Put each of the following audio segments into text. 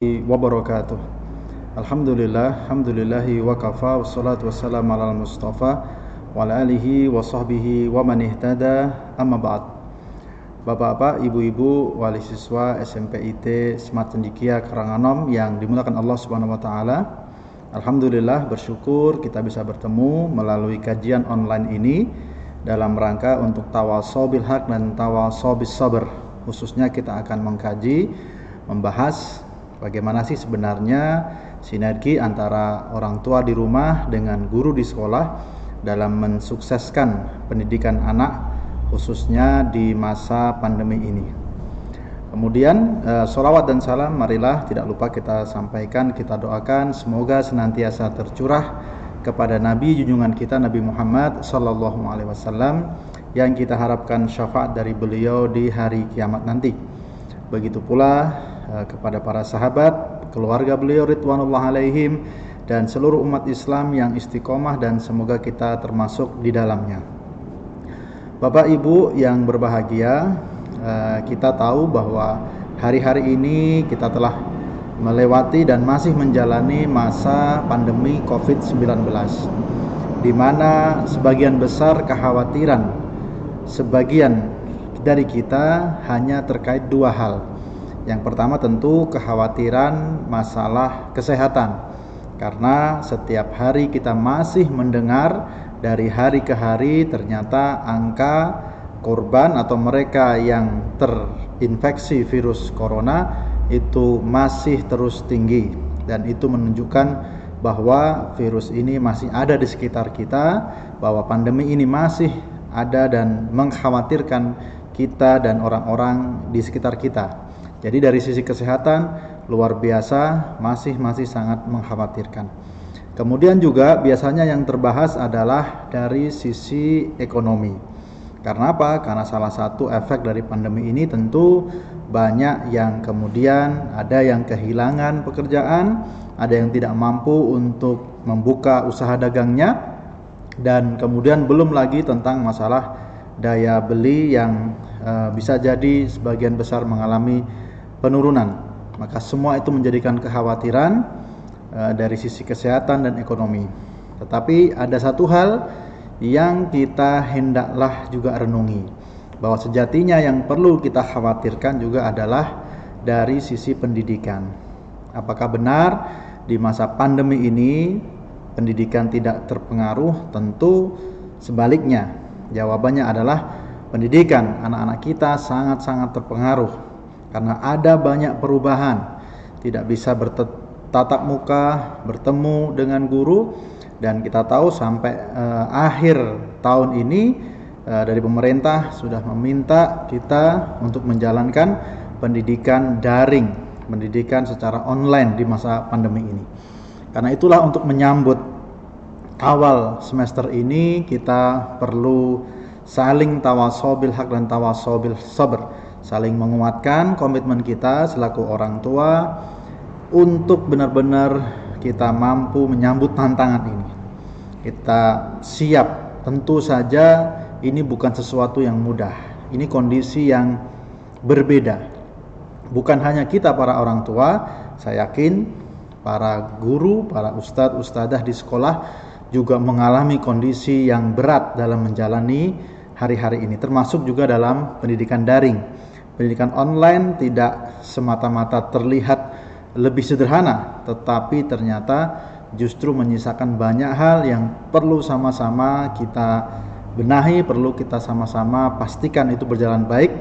Wabarakatuh. Alhamdulillahi wa kafa wassalatu wassalamu ala al-mustafa wa ala alihi wa sahbihi wa man ihtada amma ba'd. Bapak-bapak, ibu-ibu, wali siswa SMP IT Smart Cendikia Karanganom yang dimuliakan Allah Subhanahu wa taala. Alhamdulillah, bersyukur kita bisa bertemu melalui kajian online ini dalam rangka untuk tawasau bil haq dan tawasau bis sabr. Khususnya kita akan mengkaji, membahas bagaimana sih sebenarnya sinergi antara orang tua di rumah dengan guru di sekolah dalam mensukseskan pendidikan anak khususnya di masa pandemi ini. Kemudian sholawat dan salam marilah tidak lupa kita sampaikan, kita doakan semoga senantiasa tercurah kepada Nabi junjungan kita Nabi Muhammad sallallahu alaihi wasallam yang kita harapkan syafaat dari beliau di hari kiamat nanti. Begitu pula kepada para sahabat, keluarga beliau ridwanullah alaihim dan seluruh umat Islam yang istiqomah dan semoga kita termasuk di dalamnya. Bapak Ibu yang berbahagia, kita tahu bahwa hari-hari ini kita telah melewati dan masih menjalani masa pandemi COVID-19 di mana sebagian besar kekhawatiran sebagian dari kita hanya terkait dua hal. Yang pertama tentu kekhawatiran masalah kesehatan, karena setiap hari kita masih mendengar dari hari ke hari ternyata angka korban atau mereka yang terinfeksi virus corona itu masih terus tinggi, dan itu menunjukkan bahwa virus ini masih ada di sekitar kita, bahwa pandemi ini masih ada dan mengkhawatirkan kita dan orang-orang di sekitar kita. Jadi dari sisi kesehatan luar biasa masih sangat mengkhawatirkan. Kemudian juga biasanya yang terbahas adalah dari sisi ekonomi. Karena apa? Karena salah satu efek dari pandemi ini tentu banyak yang kemudian ada yang kehilangan pekerjaan, ada yang tidak mampu untuk membuka usaha dagangnya, dan kemudian belum lagi tentang masalah daya beli yang bisa jadi sebagian besar mengalami penurunan. Maka semua itu menjadikan kekhawatiran dari sisi kesehatan dan ekonomi. Tetapi ada satu hal yang kita hendaklah juga renungi, bahwa sejatinya yang perlu kita khawatirkan juga adalah dari sisi pendidikan. Apakah benar di masa pandemi ini pendidikan tidak terpengaruh? Tentu sebaliknya. Jawabannya adalah pendidikan anak-anak kita sangat terpengaruh. Karena ada banyak perubahan, tidak bisa bertatap muka, bertemu dengan guru, dan kita tahu sampai akhir tahun ini dari pemerintah sudah meminta kita untuk menjalankan pendidikan daring, pendidikan secara online di masa pandemi ini. Karena itulah untuk menyambut awal semester ini kita perlu saling tawasau bil haq dan tawasau bil sabr, saling menguatkan komitmen kita selaku orang tua untuk benar-benar kita mampu menyambut tantangan ini. Kita siap, tentu saja ini bukan sesuatu yang mudah. Ini kondisi yang berbeda. Bukan hanya kita para orang tua, saya yakin para guru, para ustadz, ustadzah di sekolah juga mengalami kondisi yang berat dalam menjalani hari-hari ini, termasuk juga dalam pendidikan daring. Pendidikan online tidak semata-mata terlihat lebih sederhana, tetapi ternyata justru menyisakan banyak hal yang perlu sama-sama kita benahi, perlu kita sama-sama pastikan itu berjalan baik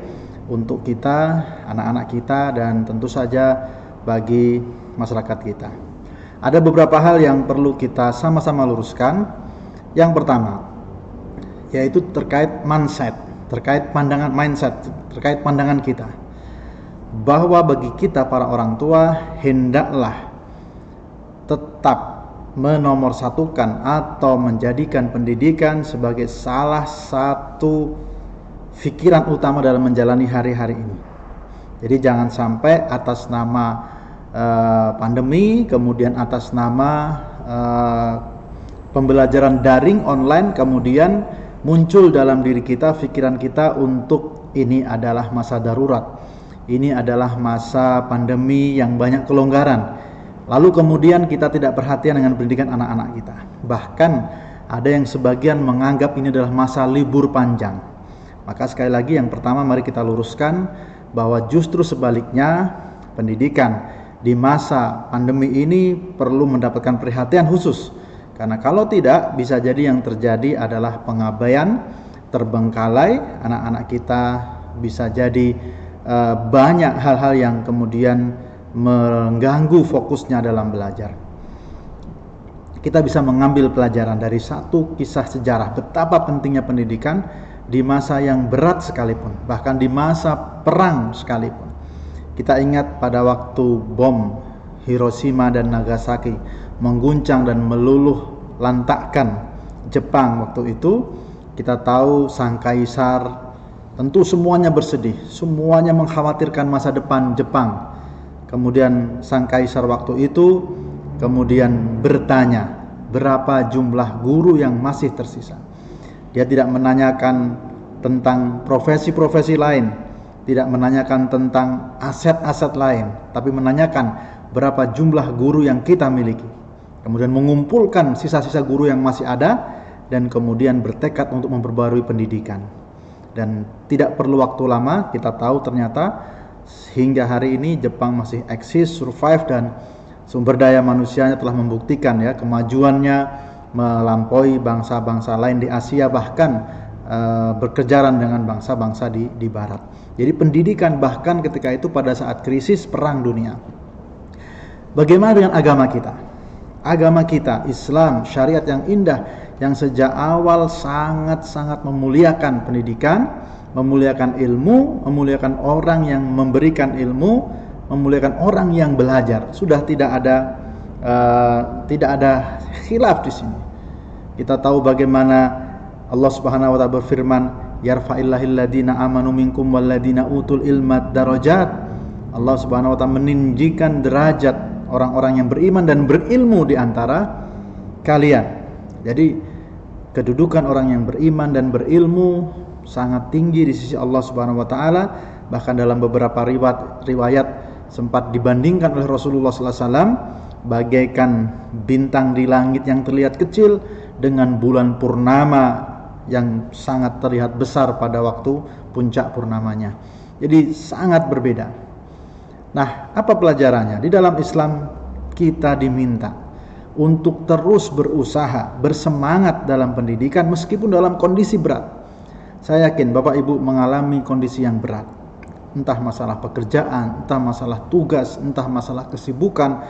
untuk kita, anak-anak kita, dan tentu saja bagi masyarakat kita. Ada beberapa hal yang perlu kita sama-sama luruskan. Yang pertama, yaitu terkait mindset, terkait pandangan mindset, terkait pandangan kita, bahwa bagi kita para orang tua hendaklah tetap menomorsatukan atau menjadikan pendidikan sebagai salah satu pikiran utama dalam menjalani hari-hari ini. Jadi jangan sampai atas nama pandemi, kemudian atas nama pembelajaran daring online, kemudian muncul dalam diri kita pikiran kita untuk ini adalah masa darurat, ini adalah masa pandemi yang banyak kelonggaran. Lalu kemudian kita tidak perhatian dengan pendidikan anak-anak kita. Bahkan ada yang sebagian menganggap ini adalah masa libur panjang. Maka sekali lagi yang pertama mari kita luruskan bahwa justru sebaliknya pendidikan di masa pandemi ini perlu mendapatkan perhatian khusus. Karena kalau tidak bisa jadi yang terjadi adalah pengabaian, terbengkalai anak-anak kita, bisa jadi banyak hal-hal yang kemudian mengganggu fokusnya dalam belajar. Kita bisa mengambil pelajaran dari satu kisah sejarah betapa pentingnya pendidikan di masa yang berat sekalipun, bahkan di masa perang sekalipun. Kita ingat pada waktu bom Hiroshima dan Nagasaki mengguncang dan meluluh lantakkan Jepang waktu itu, kita tahu sang kaisar tentu semuanya bersedih, semuanya mengkhawatirkan masa depan Jepang. Kemudian sang kaisar waktu itu kemudian bertanya, berapa jumlah guru yang masih tersisa. Dia tidak menanyakan tentang profesi-profesi lain, tidak menanyakan tentang aset-aset lain, tapi menanyakan berapa jumlah guru yang kita miliki. Kemudian mengumpulkan sisa-sisa guru yang masih ada dan kemudian bertekad untuk memperbarui pendidikan. Dan tidak perlu waktu lama, kita tahu ternyata hingga hari ini Jepang masih eksis, survive, dan sumber daya manusianya telah membuktikan ya kemajuannya melampaui bangsa-bangsa lain di Asia, bahkan berkejaran dengan bangsa-bangsa di barat. Jadi pendidikan bahkan ketika itu pada saat krisis perang dunia. Bagaimana dengan agama kita? Agama kita, Islam, syariat yang indah, yang sejak awal sangat-sangat memuliakan pendidikan, memuliakan ilmu, memuliakan orang yang memberikan ilmu, memuliakan orang yang belajar. Sudah tidak ada khilaf di sini. Kita tahu bagaimana Allah Subhanahu wa taala berfirman, yarfa'illahil ladzina amanu minkum walladzina utul ilma darajat. Allah Subhanahu wa taala meninggikan derajat orang-orang yang beriman dan berilmu di antara kalian. Jadi kedudukan orang yang beriman dan berilmu sangat tinggi di sisi Allah Subhanahu wa taala. Bahkan dalam beberapa riwayat sempat dibandingkan oleh Rasulullah sallallahu alaihi wasallam bagaikan bintang di langit yang terlihat kecil dengan bulan purnama yang sangat terlihat besar pada waktu puncak purnamanya. Jadi sangat berbeda. Nah, apa pelajarannya? Di dalam Islam kita diminta untuk terus berusaha, bersemangat dalam pendidikan meskipun dalam kondisi berat. Saya yakin Bapak Ibu mengalami kondisi yang berat. Entah masalah pekerjaan, entah masalah tugas, entah masalah kesibukan.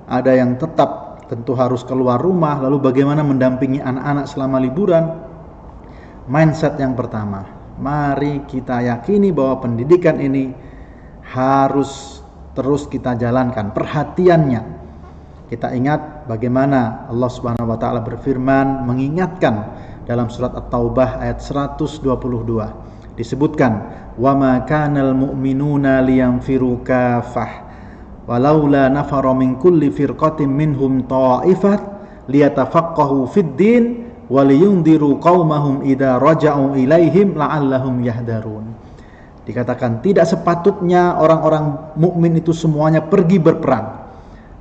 Ada yang tetap tentu harus keluar rumah, lalu bagaimana mendampingi anak-anak selama liburan. Mindset yang pertama, mari kita yakini bahwa pendidikan ini harus terus kita jalankan, perhatiannya. Kita ingat bagaimana Allah Subhanahu wa taala berfirman mengingatkan dalam surat At-Taubah ayat 122. Disebutkan, "Wa ma kanal mu'minuna liyanfiru kafah walaula nafara min kulli firqatin minhum ta'ifat liyatafaqahu fid din wa liyundiru qaumahum idza raja'u ilaihim la'allahum yahdarun." Dikatakan tidak sepatutnya orang-orang mukmin itu semuanya pergi berperang.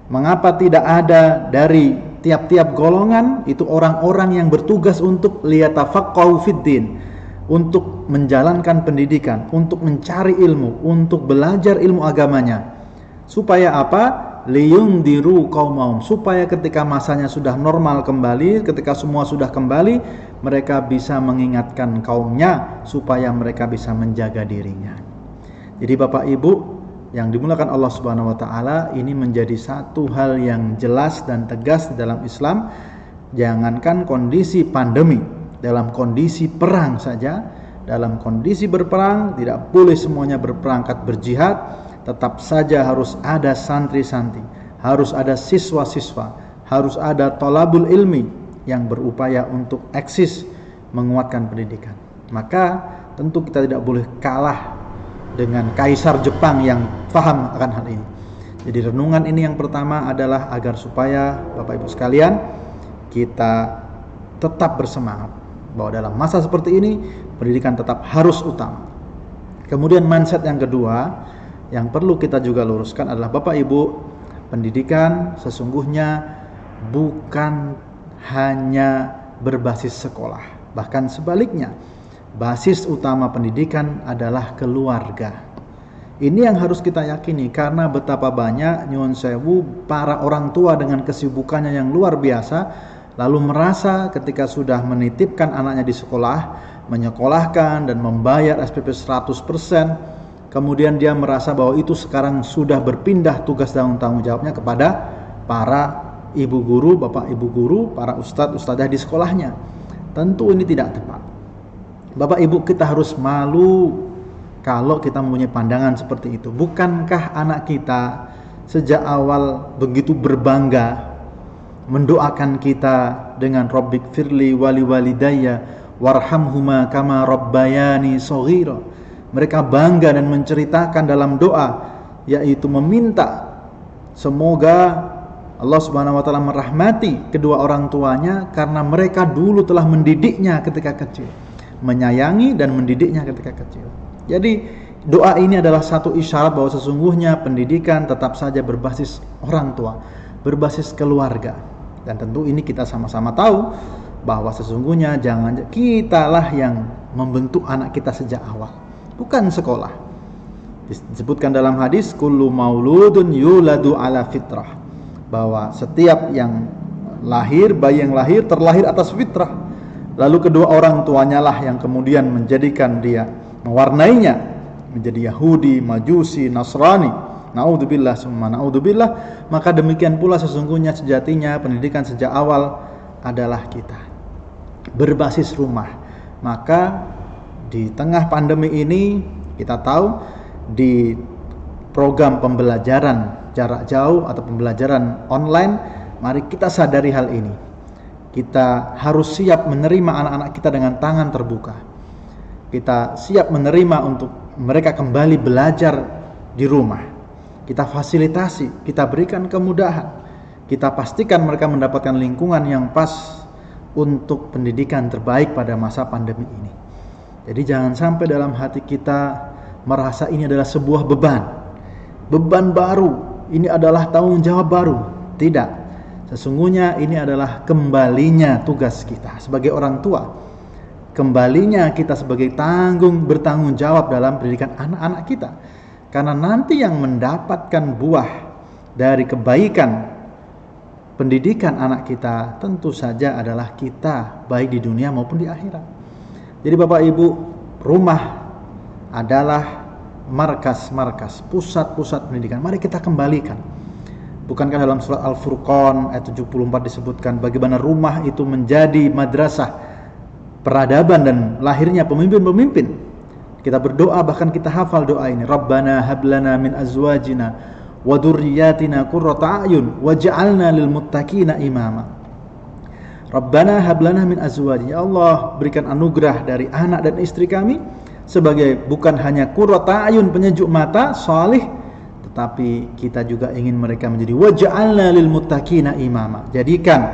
Mengapa tidak ada dari tiap-tiap golongan itu orang-orang yang bertugas untuk liyatafaqahu fiddin, untuk menjalankan pendidikan, untuk mencari ilmu, untuk belajar ilmu agamanya. Supaya apa? Liyundiru qaumahum, supaya ketika masanya sudah normal kembali, ketika semua sudah kembali, mereka bisa mengingatkan kaumnya supaya mereka bisa menjaga dirinya. Jadi Bapak Ibu yang dimuliakan Allah Subhanahu wa taala, ini menjadi satu hal yang jelas dan tegas di dalam Islam. Jangankan kondisi pandemi, dalam kondisi perang saja, dalam kondisi berperang tidak boleh semuanya berperangkat berjihad, tetap saja harus ada santri-santri, harus ada siswa-siswa, harus ada thalabul ilmi yang berupaya untuk eksis menguatkan pendidikan. Maka tentu kita tidak boleh kalah dengan kaisar Jepang yang paham akan hal ini. Jadi renungan ini yang pertama adalah agar supaya Bapak Ibu sekalian kita tetap bersemangat bahwa dalam masa seperti ini pendidikan tetap harus utama. Kemudian mindset yang kedua, yang perlu kita juga luruskan adalah Bapak Ibu, pendidikan sesungguhnya bukan hanya berbasis sekolah, bahkan sebaliknya, basis utama pendidikan adalah keluarga. Ini yang harus kita yakini, karena betapa banyak nyuwun sewu para orang tua dengan kesibukannya yang luar biasa, lalu merasa ketika sudah menitipkan anaknya di sekolah, menyekolahkan dan membayar SPP 100%, kemudian dia merasa bahwa itu sekarang sudah berpindah tugas dan tanggung jawabnya kepada para ibu guru, bapak ibu guru, para ustadz-ustadzah di sekolahnya. Tentu ini tidak tepat. Bapak ibu, kita harus malu kalau kita mempunyai pandangan seperti itu. Bukankah anak kita sejak awal begitu berbangga mendoakan kita dengan Rabbik firli wali walidayya warhamhuma kama rabbayani shaghira. Mereka bangga dan menceritakan dalam doa, yaitu meminta semoga Allah Subhanahu wa taala merahmati kedua orang tuanya karena mereka dulu telah mendidiknya ketika kecil, menyayangi dan mendidiknya ketika kecil. Jadi doa ini adalah satu isyarat bahwa sesungguhnya pendidikan tetap saja berbasis orang tua, berbasis keluarga. Dan tentu ini kita sama-sama tahu bahwa sesungguhnya jangan kitalah yang membentuk anak kita sejak awal, bukan sekolah. Disebutkan dalam hadis kullu mauludun yuladu ala fitrah, bahwa setiap yang lahir, bayi yang lahir terlahir atas fitrah. Lalu kedua orang tuanya lah yang kemudian menjadikan dia, mewarnainya menjadi Yahudi, Majusi, Nasrani. Naudzubillah summa naudzubillah. Maka demikian pula sesungguhnya sejatinya pendidikan sejak awal adalah kita, berbasis rumah. Maka di tengah pandemi ini kita tahu di program pembelajaran jarak jauh atau pembelajaran online, mari kita sadari hal ini. Kita harus siap menerima anak-anak kita dengan tangan terbuka. Kita siap menerima untuk mereka kembali belajar di rumah. Kita fasilitasi, kita berikan kemudahan. Kita pastikan mereka mendapatkan lingkungan yang pas untuk pendidikan terbaik pada masa pandemi ini. Jadi jangan sampai dalam hati kita merasa ini adalah sebuah beban baru, ini adalah tanggung jawab baru. Tidak, sesungguhnya ini adalah kembalinya tugas kita sebagai orang tua, kembalinya kita sebagai bertanggung jawab dalam pendidikan anak-anak kita. Karena nanti yang mendapatkan buah dari kebaikan pendidikan anak kita tentu saja adalah kita, baik di dunia maupun di akhirat. Jadi Bapak Ibu, rumah adalah markas-markas, pusat-pusat pendidikan. Mari kita kembalikan. Bukankah dalam surat Al-Furqan ayat 74 disebutkan bagaimana rumah itu menjadi madrasah peradaban dan lahirnya pemimpin-pemimpin. Kita berdoa, bahkan kita hafal doa ini, Rabbana hablana min azwajina wa dzurriyyatina qurrata a'yun waj'alna lil muttaqina imama. Rabbana hablana min azwajina, ya Allah berikan anugerah dari anak dan istri kami sebagai bukan hanya qurrata a'yun, penyejuk mata, salih, tetapi kita juga ingin mereka menjadi waj'alna lil muttaqina imama, jadikan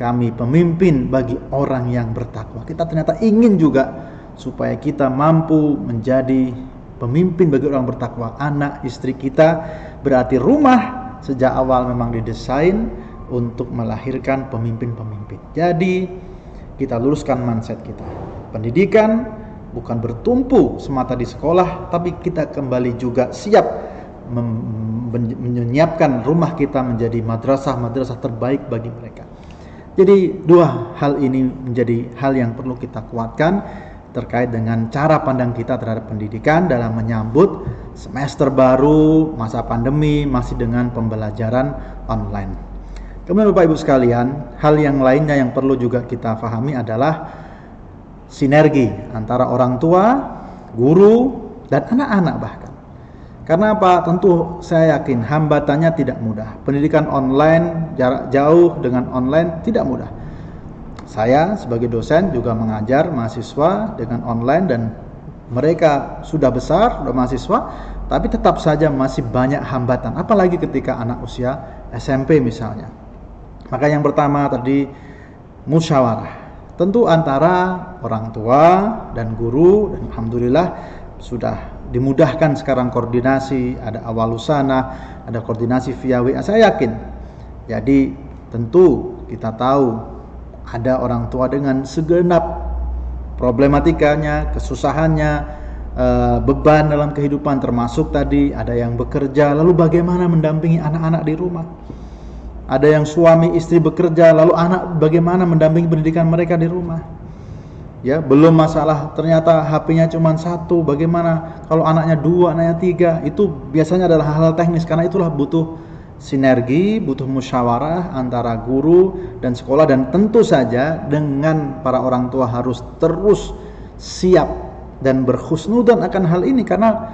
kami pemimpin bagi orang yang bertakwa. Kita ternyata ingin juga supaya kita mampu menjadi pemimpin bagi orang bertakwa. Anak istri kita, berarti rumah sejak awal memang didesain untuk melahirkan pemimpin-pemimpin. Jadi kita luruskan mindset kita. Pendidikan bukan bertumpu semata di sekolah, tapi kita kembali juga siap menyiapkan rumah kita menjadi madrasah terbaik bagi mereka. Jadi dua hal ini menjadi hal yang perlu kita kuatkan terkait dengan cara pandang kita terhadap pendidikan dalam menyambut semester baru, masa pandemi, masih dengan pembelajaran online. Kemudian Bapak Ibu sekalian, hal yang lainnya yang perlu juga kita pahami adalah sinergi antara orang tua, guru, dan anak-anak bahkan. Karena apa? Tentu saya yakin hambatannya tidak mudah. Pendidikan online, jarak jauh dengan online tidak mudah. Saya sebagai dosen juga mengajar mahasiswa dengan online dan mereka sudah besar, sudah mahasiswa, tapi tetap saja masih banyak hambatan. Apalagi ketika anak usia SMP misalnya. Maka yang pertama tadi musyawarah. Tentu antara orang tua dan guru, dan alhamdulillah sudah dimudahkan sekarang koordinasi, ada awalusana, ada koordinasi via WA, saya yakin. Jadi tentu kita tahu ada orang tua dengan segenap problematikanya, kesusahannya, beban dalam kehidupan, termasuk tadi ada yang bekerja, lalu bagaimana mendampingi anak-anak di rumah. Ada yang suami istri bekerja, lalu anak bagaimana mendampingi pendidikan mereka di rumah. Ya, belum masalah ternyata HP-nya cuma satu, bagaimana kalau anaknya 2, anaknya 3, itu biasanya adalah hal-hal teknis, karena itulah butuh sinergi, butuh musyawarah antara guru dan sekolah, dan tentu saja dengan para orang tua harus terus siap dan berhusnudzon akan hal ini, karena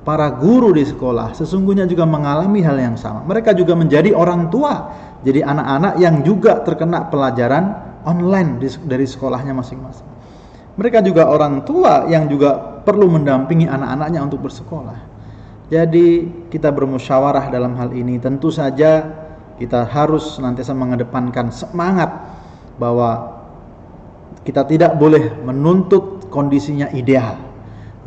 para guru di sekolah sesungguhnya juga mengalami hal yang sama. Mereka juga menjadi orang tua, jadi anak-anak yang juga terkena pelajaran online dari sekolahnya masing-masing. Mereka juga orang tua yang juga perlu mendampingi anak-anaknya untuk bersekolah. Jadi kita bermusyawarah dalam hal ini. Tentu saja kita harus senantiasa mengedepankan semangat bahwa kita tidak boleh menuntut kondisinya ideal.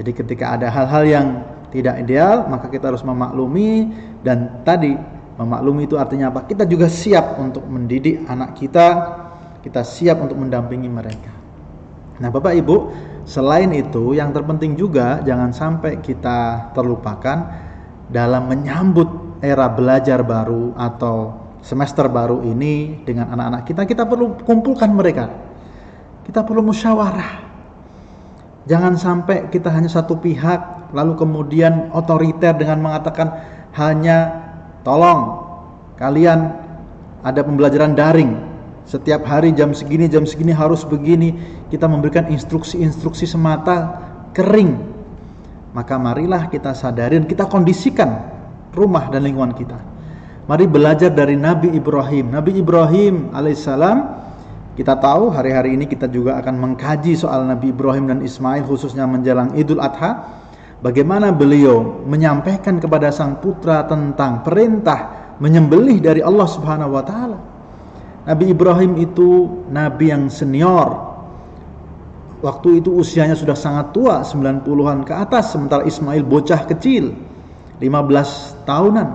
Jadi ketika ada hal-hal yang tidak ideal, maka kita harus memaklumi, dan tadi memaklumi itu artinya apa? Kita juga siap untuk mendidik anak kita siap untuk mendampingi mereka. Nah, Bapak Ibu, selain itu yang terpenting juga jangan sampai kita terlupakan dalam menyambut era belajar baru atau semester baru ini dengan anak-anak kita perlu kumpulkan mereka. Kita perlu musyawarah. Jangan sampai kita hanya satu pihak lalu kemudian otoriter dengan mengatakan hanya tolong kalian ada pembelajaran daring, setiap hari jam segini harus begini. Kita memberikan instruksi-instruksi semata, kering. Maka marilah kita sadarin, kita kondisikan rumah dan lingkungan kita. Mari belajar dari Nabi Ibrahim. Nabi Ibrahim alaihissalam, kita tahu hari-hari ini kita juga akan mengkaji soal Nabi Ibrahim dan Ismail, khususnya menjelang Idul Adha. Bagaimana beliau menyampaikan kepada sang putra tentang perintah menyembelih dari Allah Subhanahu wa taala. Nabi Ibrahim itu nabi yang senior. Waktu itu usianya sudah sangat tua, 90-an ke atas, sementara Ismail bocah kecil, 15 tahunan.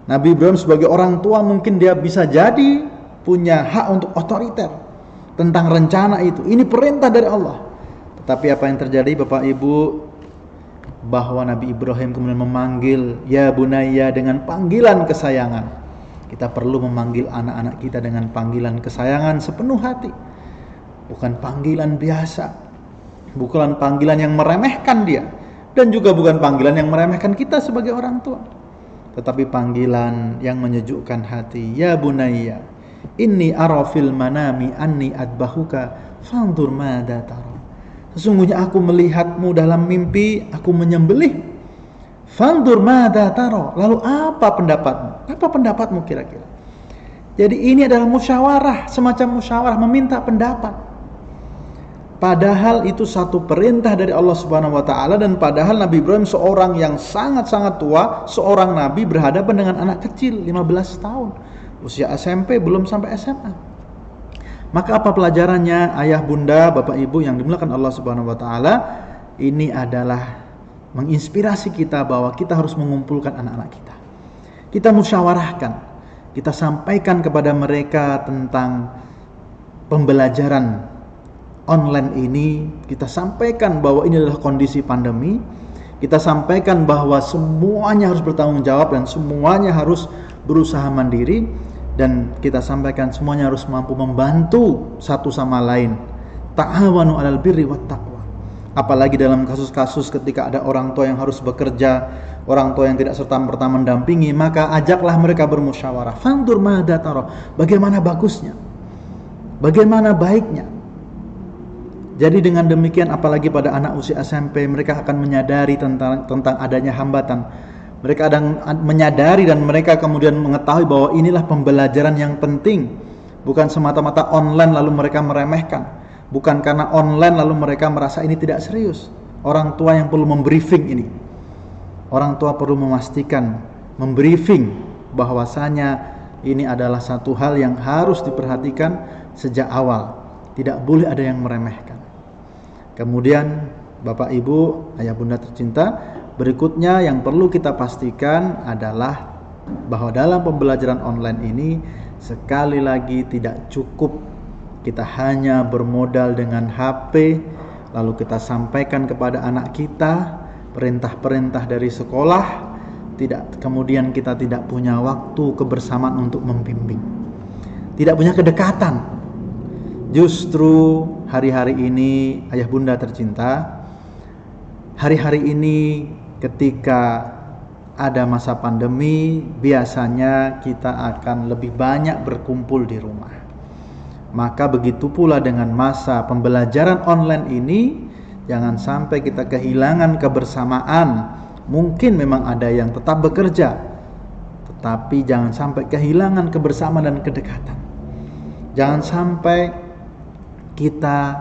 Nabi Ibrahim sebagai orang tua mungkin dia bisa jadi punya hak untuk otoriter tentang rencana itu. Ini perintah dari Allah. Tetapi apa yang terjadi Bapak Ibu, bahwa Nabi Ibrahim kemudian memanggil ya bunayya dengan panggilan kesayangan. Kita perlu memanggil anak-anak kita dengan panggilan kesayangan sepenuh hati. Bukan panggilan biasa, bukan panggilan yang meremehkan dia, dan juga bukan panggilan yang meremehkan kita sebagai orang tua, tetapi panggilan yang menyejukkan hati. Ya bunayya, inni ara fil manami anni adbahuka fanzur madza tara. Sesungguhnya aku melihatmu dalam mimpi, aku menyembelih. Fanzur madza tara. Lalu apa pendapatmu? Apa pendapatmu kira-kira? Jadi ini adalah musyawarah, semacam musyawarah meminta pendapat. Padahal itu satu perintah dari Allah Subhanahu wa taala, dan padahal Nabi Ibrahim seorang yang sangat-sangat tua, seorang nabi berhadapan dengan anak kecil 15 tahun. Usia SMP, belum sampai SMA. Maka apa pelajarannya ayah bunda, bapak ibu yang dimuliakan Allah Subhanahu wa taala? Ini adalah menginspirasi kita bahwa kita harus mengumpulkan anak-anak kita. Kita musyawarahkan, kita sampaikan kepada mereka tentang pembelajaran online ini. Kita sampaikan bahwa ini adalah kondisi pandemi. Kita sampaikan bahwa semuanya harus bertanggung jawab dan semuanya harus berusaha mandiri. Dan kita sampaikan semuanya harus mampu membantu satu sama lain. Ta'awanu 'alal birri wat taqwa. Apalagi dalam kasus-kasus ketika ada orang tua yang harus bekerja, orang tua yang tidak serta-merta mendampingi, maka ajaklah mereka bermusyawarah. Fanzur madza tara. Bagaimana bagusnya? Bagaimana baiknya? Jadi dengan demikian, apalagi pada anak usia SMP, mereka akan menyadari tentang adanya hambatan. Mereka akan menyadari dan mereka kemudian mengetahui bahwa inilah pembelajaran yang penting. Bukan semata-mata online lalu mereka meremehkan. Bukan karena online lalu mereka merasa ini tidak serius. Orang tua yang perlu membriefing ini. Orang tua perlu memastikan, membriefing bahwasanya ini adalah satu hal yang harus diperhatikan sejak awal. Tidak boleh ada yang meremehkan. Kemudian Bapak Ibu, ayah bunda tercinta, Berikutnya yang perlu kita pastikan adalah bahwa dalam pembelajaran online ini sekali lagi tidak cukup kita hanya bermodal dengan HP, lalu kita sampaikan kepada anak kita perintah-perintah dari sekolah, kemudian kita tidak punya waktu kebersamaan untuk membimbing, tidak punya kedekatan. Justru hari-hari ini ayah bunda tercinta, hari-hari ini ketika ada masa pandemi, biasanya kita akan lebih banyak berkumpul di rumah. Maka begitu pula dengan masa pembelajaran online ini, jangan sampai kita kehilangan kebersamaan. Mungkin memang ada yang tetap bekerja, tetapi jangan sampai kehilangan kebersamaan dan kedekatan. Jangan sampai kita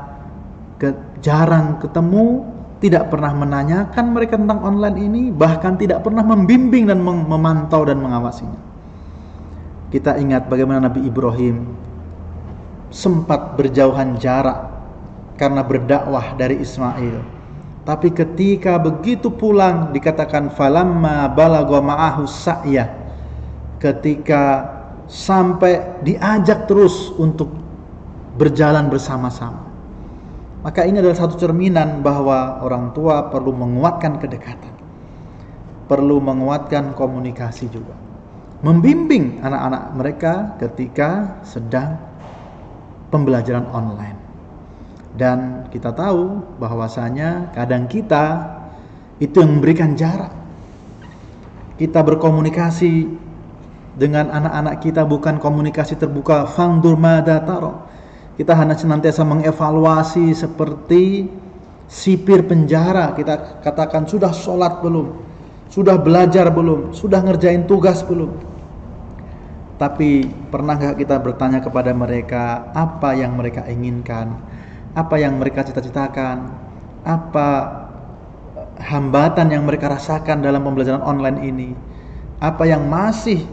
jarang ketemu, tidak pernah menanyakan mereka tentang online ini, bahkan tidak pernah membimbing dan memantau dan mengawasinya. Kita ingat bagaimana Nabi Ibrahim sempat berjauhan jarak karena berdakwah dari Ismail. Tapi ketika begitu pulang dikatakan falamma balagha ma'ahu sa'ya, ketika sampai diajak terus untuk berjalan bersama-sama. Maka ini adalah satu cerminan bahwa orang tua perlu menguatkan kedekatan, perlu menguatkan komunikasi juga, membimbing anak-anak mereka ketika sedang pembelajaran online. Dan kita tahu bahwasanya kadang kita itu yang memberikan jarak. Kita berkomunikasi dengan anak-anak kita bukan komunikasi terbuka, fangdur madza tara. Kita hanya senantiasa mengevaluasi seperti sipir penjara. Kita katakan sudah sholat belum, sudah belajar belum, sudah ngerjain tugas belum. Tapi pernah gak kita bertanya kepada mereka apa yang mereka inginkan, apa yang mereka cita-citakan, apa hambatan yang mereka rasakan dalam pembelajaran online ini, apa yang masih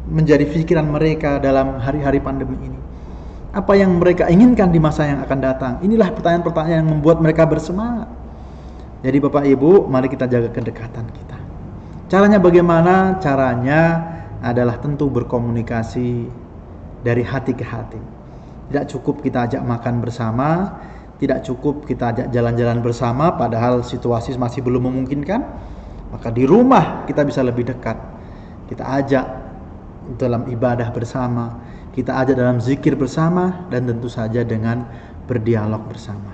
menjadi pikiran mereka dalam hari-hari pandemi ini, apa yang mereka inginkan di masa yang akan datang. Inilah pertanyaan-pertanyaan yang membuat mereka bersemangat. Jadi Bapak Ibu, mari kita jaga kedekatan kita. Caranya bagaimana? Caranya adalah tentu berkomunikasi dari hati ke hati. Tidak cukup kita ajak makan bersama, tidak cukup kita ajak jalan-jalan bersama padahal situasi masih belum memungkinkan. Maka di rumah kita bisa lebih dekat. Kita ajak dalam ibadah bersama, kita ajak dalam zikir bersama, dan tentu saja dengan berdialog bersama.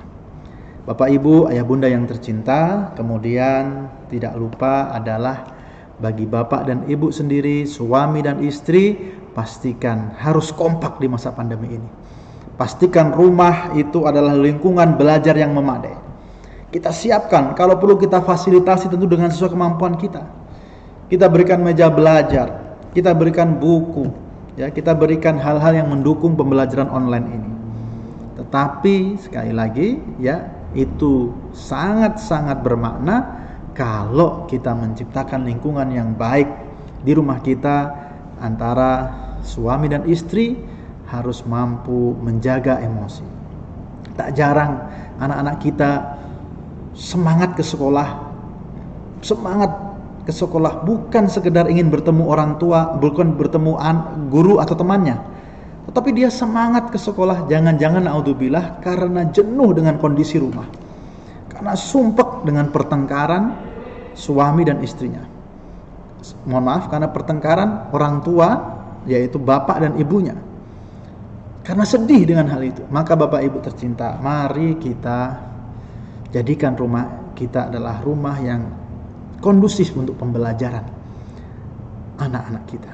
Bapak Ibu, ayah bunda yang tercinta, kemudian tidak lupa adalah bagi bapak dan ibu sendiri, suami dan istri, pastikan harus kompak di masa pandemi ini. Pastikan rumah itu adalah lingkungan belajar yang memadai. Kita siapkan, kalau perlu kita fasilitasi tentu dengan sesuai kemampuan kita. Kita berikan meja belajar, kita berikan buku, ya, kita berikan hal-hal yang mendukung pembelajaran online ini. Tetapi sekali lagi, ya, itu sangat-sangat bermakna kalau kita menciptakan lingkungan yang baik di rumah kita. Antara suami dan istri harus mampu menjaga emosi. Tak jarang anak-anak kita semangat ke sekolah bukan sekedar ingin bertemu orang tua, bukan bertemu guru atau temannya, tetapi dia semangat ke sekolah jangan-jangan naudzubillah karena jenuh dengan kondisi rumah, karena sumpek dengan pertengkaran suami dan istrinya. Mohon maaf, karena pertengkaran orang tua, yaitu bapak dan ibunya, karena sedih dengan hal itu. Maka Bapak Ibu tercinta, mari kita jadikan rumah kita adalah rumah yang kondusif untuk pembelajaran anak-anak kita,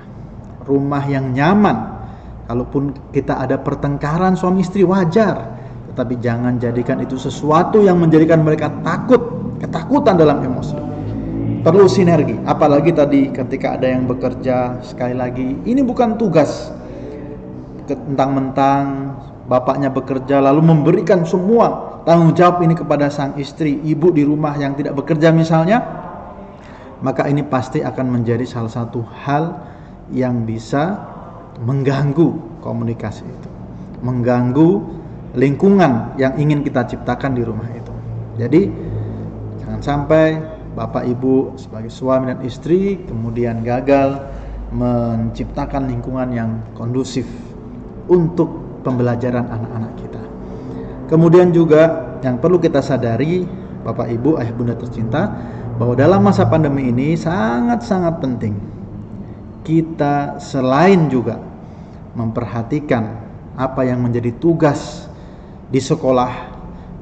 rumah yang nyaman. Kalaupun kita ada pertengkaran suami istri wajar, tetapi jangan jadikan itu sesuatu yang menjadikan mereka ketakutan dalam emosi. Perlu sinergi, apalagi tadi ketika ada yang bekerja. Sekali lagi, ini bukan tugas mentang-mentang bapaknya bekerja lalu memberikan semua tanggung jawab ini kepada sang istri, ibu di rumah yang tidak bekerja misalnya. Maka ini pasti akan menjadi salah satu hal yang bisa mengganggu komunikasi itu, mengganggu lingkungan yang ingin kita ciptakan di rumah itu. Jadi jangan sampai Bapak Ibu sebagai suami dan istri kemudian gagal menciptakan lingkungan yang kondusif untuk pembelajaran anak-anak kita. Kemudian juga yang perlu kita sadari, Bapak Ibu, ayah bunda tercinta, bahwa dalam masa pandemi ini sangat-sangat penting kita selain juga memperhatikan apa yang menjadi tugas di sekolah,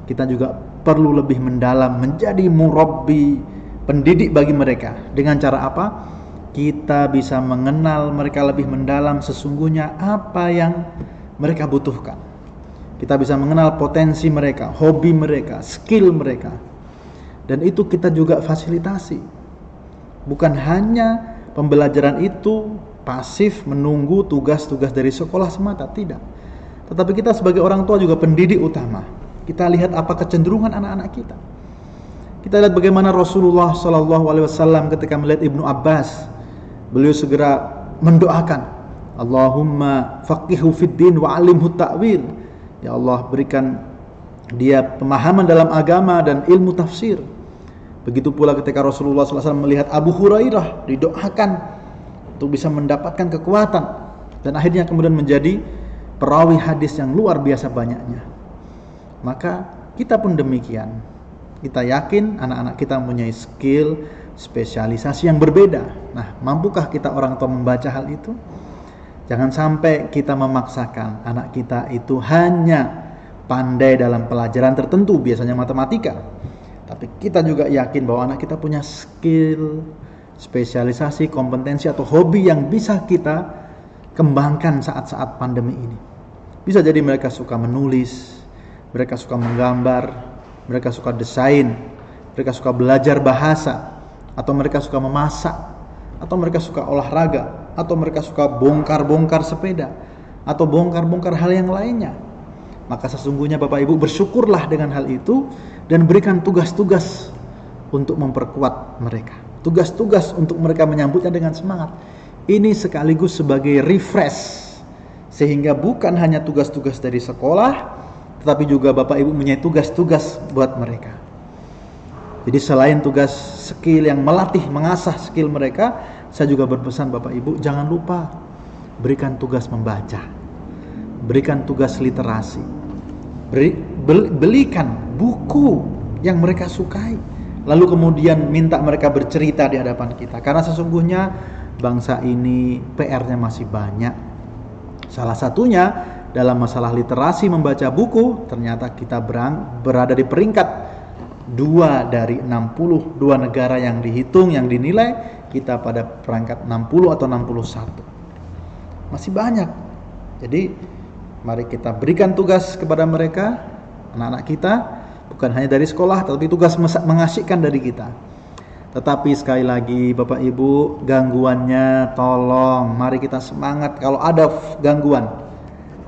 kita juga perlu lebih mendalam menjadi murabbi, pendidik bagi mereka. Dengan cara apa? Kita bisa mengenal mereka lebih mendalam sesungguhnya apa yang mereka butuhkan. Kita bisa mengenal potensi mereka, hobi mereka, skill mereka. Dan itu kita juga fasilitasi. Bukan hanya pembelajaran itu pasif menunggu tugas-tugas dari sekolah semata, tidak. Tetapi kita sebagai orang tua juga pendidik utama. Kita lihat apa kecenderungan anak-anak kita. Kita lihat bagaimana Rasulullah SAW ketika melihat Ibnu Abbas, beliau segera mendoakan, Allahumma faqihu fid din wa alimhu ta'wil. Ya Allah, berikan dia pemahaman dalam agama dan ilmu tafsir. Begitu pula ketika Rasulullah SAW melihat Abu Hurairah, didoakan untuk bisa mendapatkan kekuatan dan akhirnya kemudian menjadi perawi hadis yang luar biasa banyaknya. Maka kita pun demikian. Kita yakin anak-anak kita mempunyai skill, spesialisasi yang berbeda. Nah, mampukah kita orang tua membaca hal itu? Jangan sampai kita memaksakan anak kita itu hanya pandai dalam pelajaran tertentu, biasanya matematika. Tapi kita juga yakin bahwa anak kita punya skill, spesialisasi, kompetensi atau hobi yang bisa kita kembangkan saat-saat pandemi ini. Bisa jadi mereka suka menulis, mereka suka menggambar, mereka suka desain, mereka suka belajar bahasa, atau mereka suka memasak, atau mereka suka olahraga, atau mereka suka bongkar-bongkar sepeda, atau bongkar-bongkar hal yang lainnya. Maka sesungguhnya Bapak Ibu bersyukurlah dengan hal itu dan berikan tugas-tugas untuk memperkuat mereka. Tugas-tugas untuk mereka menyambutnya dengan semangat. Ini sekaligus sebagai refresh, sehingga bukan hanya tugas-tugas dari sekolah, tetapi juga Bapak Ibu punya tugas-tugas buat mereka. Jadi selain tugas skill yang melatih, mengasah skill mereka, saya juga berpesan Bapak Ibu, jangan lupa berikan tugas membaca, berikan tugas literasi, belikan buku yang mereka sukai, lalu kemudian minta mereka bercerita di hadapan kita. Karena sesungguhnya bangsa ini PR-nya masih banyak. Salah satunya dalam masalah literasi membaca buku, ternyata kita berada di peringkat 2 dari 62 negara yang dihitung, yang dinilai, kita pada peringkat 60 atau 61. Masih banyak. Jadi mari kita berikan tugas kepada mereka, anak-anak kita, bukan hanya dari sekolah, tapi tugas mengasyikkan dari kita. Tetapi sekali lagi Bapak Ibu, gangguannya tolong mari kita semangat. Kalau ada gangguan,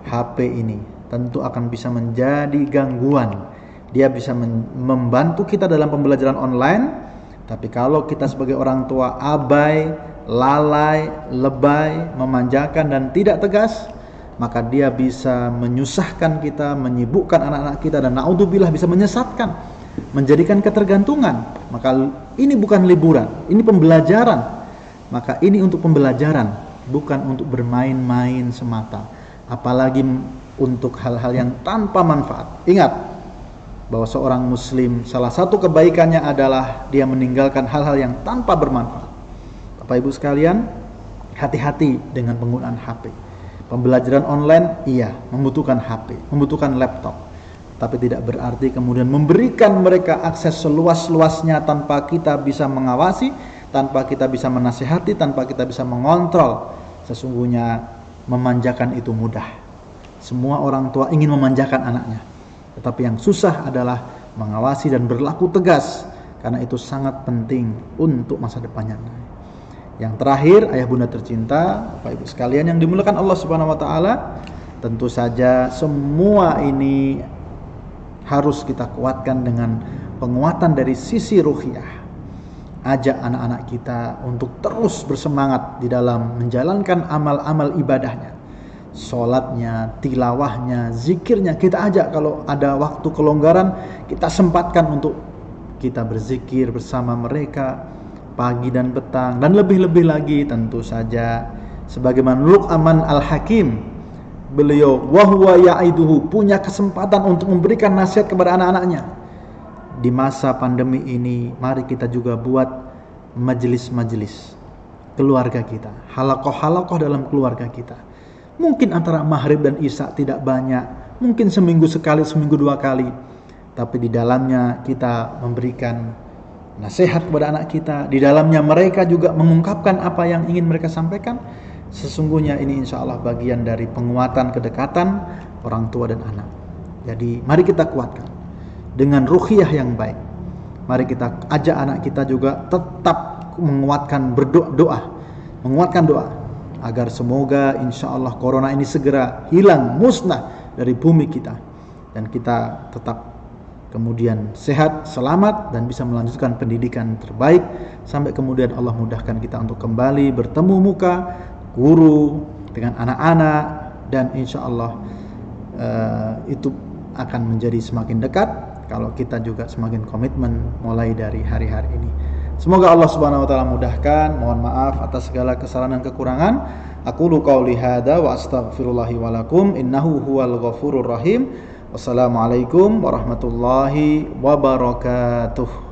HP ini tentu akan bisa menjadi gangguan. Dia bisa membantu kita dalam pembelajaran online, tapi kalau kita sebagai orang tua abai, lalai, lebay, memanjakan dan tidak tegas, maka dia bisa menyusahkan kita, menyibukkan anak-anak kita, dan naudzubillah bisa menyesatkan, menjadikan ketergantungan. Maka ini bukan liburan, ini pembelajaran. Maka ini untuk pembelajaran, bukan untuk bermain-main semata, apalagi untuk hal-hal yang tanpa manfaat. Ingat bahwa seorang muslim, salah satu kebaikannya adalah dia meninggalkan hal-hal yang tanpa bermanfaat. Bapak Ibu sekalian, hati-hati dengan penggunaan HP. Pembelajaran online, iya, membutuhkan HP, membutuhkan laptop. Tapi tidak berarti kemudian memberikan mereka akses seluas-luasnya tanpa kita bisa mengawasi, tanpa kita bisa menasihati, tanpa kita bisa mengontrol. Sesungguhnya memanjakan itu mudah. Semua orang tua ingin memanjakan anaknya. Tetapi yang susah adalah mengawasi dan berlaku tegas, karena itu sangat penting untuk masa depannya. Yang terakhir, ayah bunda tercinta, Bapak Ibu sekalian yang dimuliakan Allah Subhanahu wa taala, tentu saja semua ini harus kita kuatkan dengan penguatan dari sisi ruhiyah. Ajak anak-anak kita untuk terus bersemangat di dalam menjalankan amal-amal ibadahnya. Sholatnya, tilawahnya, zikirnya, kita ajak. Kalau ada waktu kelonggaran, kita sempatkan untuk kita berzikir bersama mereka pagi dan petang, dan lebih-lebih lagi tentu saja sebagaimana Luqman Al-Hakim, beliau wahwa ya'iduhu, punya kesempatan untuk memberikan nasihat kepada anak-anaknya. Di masa pandemi ini mari kita juga buat majelis-majelis keluarga kita, halaqah-halaqah dalam keluarga kita. Mungkin antara maghrib dan isya tidak banyak, mungkin seminggu sekali, seminggu 2 kali, tapi di dalamnya kita memberikan nasihat kepada anak kita, di dalamnya mereka juga mengungkapkan apa yang ingin mereka sampaikan. Sesungguhnya ini insya Allah bagian dari penguatan kedekatan orang tua dan anak. Jadi mari kita kuatkan dengan ruhiyah yang baik. Mari kita ajak anak kita juga tetap menguatkan berdoa, menguatkan doa agar semoga insya Allah corona ini segera hilang, musnah dari bumi kita, dan kita tetap kemudian sehat, selamat, dan bisa melanjutkan pendidikan terbaik sampai kemudian Allah mudahkan kita untuk kembali bertemu muka guru dengan anak-anak, dan insya Allah itu akan menjadi semakin dekat kalau kita juga semakin komitmen mulai dari hari-hari ini. Semoga Allah Subhanahu wa taala mudahkan. Mohon maaf atas segala kesalahan dan kekurangan. Aqulu qauli hadza wa astaghfirullahi wa lakum innahu huwal ghafurur rahim. Wassalamualaikum warahmatullahi wabarakatuh.